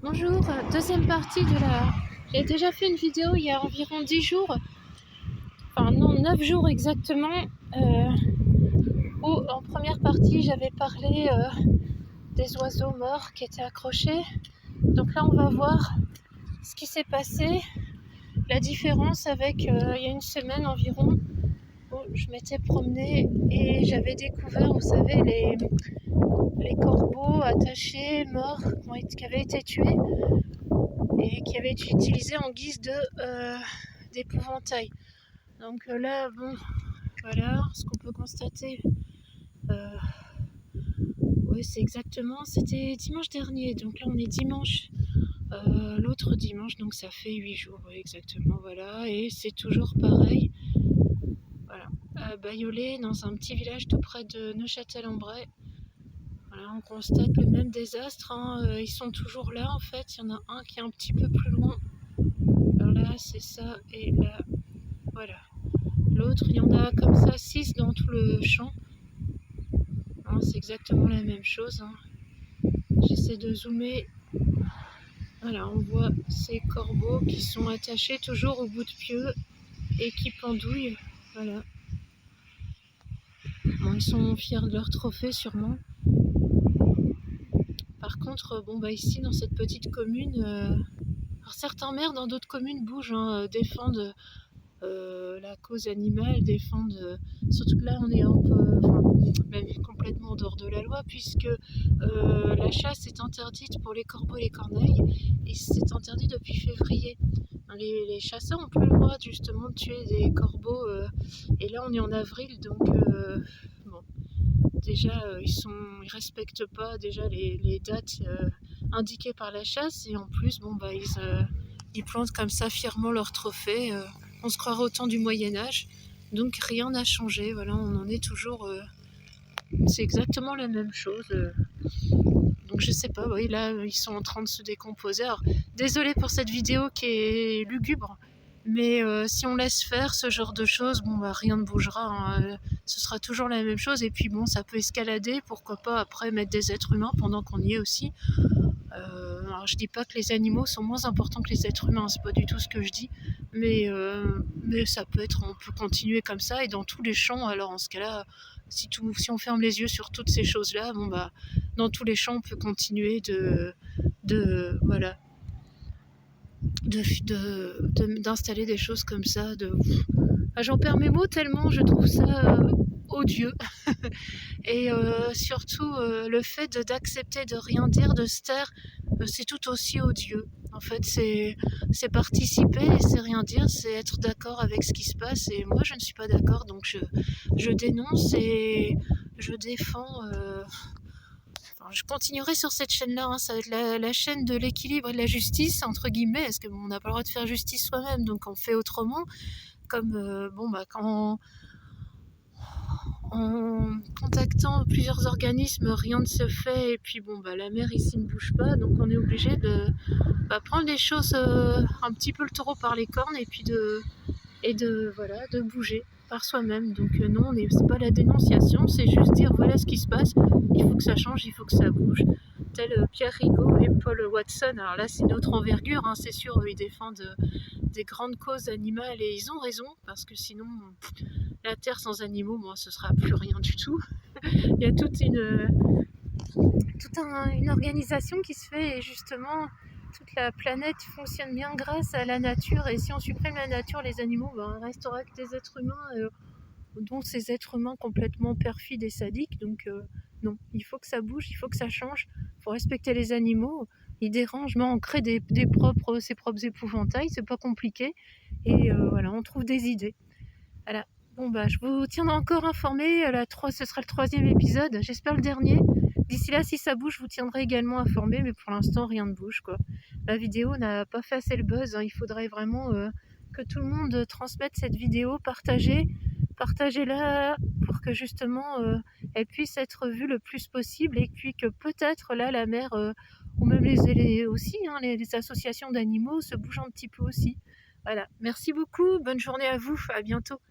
Bonjour, deuxième partie de la... J'ai déjà fait une vidéo il y a environ 10 jours, enfin non, 9 jours exactement, où en première partie j'avais parlé des oiseaux morts qui étaient accrochés. Donc là on va voir ce qui s'est passé, la différence avec il y a une semaine environ, où je m'étais promenée et j'avais découvert, vous savez, les corbeaux attachés, morts, qui avaient été tués et qui avaient été utilisés en guise d'épouvantail. Donc là, bon, voilà ce qu'on peut constater. Oui, c'est exactement, c'était dimanche dernier, donc là on est dimanche, l'autre dimanche, donc ça fait 8 jours, oui, exactement, voilà, et c'est toujours pareil. Voilà, à Bayolet, dans un petit village tout près de Neufchâtel-en-Bray. Voilà, on constate le même désastre, hein. Ils sont toujours là en fait, il y en a un qui est un petit peu plus loin. Alors là, c'est ça, et là, voilà. L'autre, il y en a comme ça 6 dans tout le champ. Hein, c'est exactement la même chose. Hein. J'essaie de zoomer. Voilà, on voit ces corbeaux qui sont attachés toujours au bout de pieux et qui pendouillent. Voilà. Bon, ils sont fiers de leur trophée sûrement. Par contre, bon bah ici dans cette petite commune, alors certains maires dans d'autres communes bougent, hein, défendent la cause animale, défendent. Surtout que là on est un peu, enfin, même complètement en dehors de la loi, puisque la chasse est interdite pour les corbeaux et les corneilles, et c'est interdit depuis février. Les chasseurs n'ont plus le droit justement de tuer des corbeaux, et là on est en avril, donc bon, déjà ils respectent pas déjà les dates indiquées par la chasse, et en plus bon bah ils plantent comme ça fièrement leur trophée. On se croirait au temps du Moyen-Âge, donc rien n'a changé. Voilà, on en est toujours. C'est exactement la même chose. Donc je sais pas, oui, là ils sont en train de se décomposer. Alors, désolée pour cette vidéo qui est lugubre, mais si on laisse faire ce genre de choses, bon bah rien ne bougera. Hein. Ce sera toujours la même chose. Et puis bon, ça peut escalader. Pourquoi pas après mettre des êtres humains pendant qu'on y est aussi. Alors je dis pas que les animaux sont moins importants que les êtres humains, c'est pas du tout ce que je dis, mais ça peut être, on peut continuer comme ça et dans tous les champs. Alors en ce cas-là, si on ferme les yeux sur toutes ces choses-là, bon bah dans tous les champs on peut continuer voilà, d'installer des choses comme ça. J'en perds mes mots tellement je trouve ça odieux. Et surtout le fait d'accepter de rien dire, de se taire, c'est tout aussi odieux. En fait, c'est participer et c'est rien dire, c'est être d'accord avec ce qui se passe. Et moi, je ne suis pas d'accord, donc je dénonce et je défends. Enfin, je continuerai sur cette chaîne-là, hein, ça va être la chaîne de l'équilibre et de la justice, entre guillemets, parce qu'on n'a pas le droit de faire justice soi-même, donc on fait autrement. Comme bon, bah, quand en contactant plusieurs organismes, rien ne se fait, et puis bon, bah, la mer ici ne bouge pas, donc on est obligé de prendre les choses un petit peu le taureau par les cornes, et puis voilà, de bouger par soi-même. Donc non, c'est pas la dénonciation, c'est juste dire voilà ce qui se passe, il faut que ça change, il faut que ça bouge. Tel Pierre Rigaud et Paul Watson, alors là c'est une autre envergure, hein, c'est sûr, ils défendent des grandes causes animales, et ils ont raison, parce que sinon la terre sans animaux, moi, ce sera plus rien du tout. Il y a toute une organisation qui se fait, et justement toute la planète fonctionne bien grâce à la nature, et si on supprime la nature, les animaux, ben, il ne restera que des êtres humains, dont ces êtres humains complètement perfides et sadiques. Donc non, il faut que ça bouge, il faut que ça change, il faut respecter les animaux. Ils dérangent, mais on crée ses propres épouvantails, c'est pas compliqué, et voilà, on trouve des idées. Voilà. Bon bah je vous tiendrai encore informé, ce sera le 3e épisode, j'espère le dernier. D'ici là, si ça bouge, je vous tiendrai également informé, mais pour l'instant rien ne bouge quoi. La vidéo n'a pas fait assez le buzz, hein. Il faudrait vraiment que tout le monde transmette cette vidéo, partagez-la pour que justement elle puisse être vue le plus possible, et puis que peut-être là la mer ou même aussi, hein, les associations d'animaux se bougent un petit peu aussi. Voilà, merci beaucoup, bonne journée à vous, à bientôt.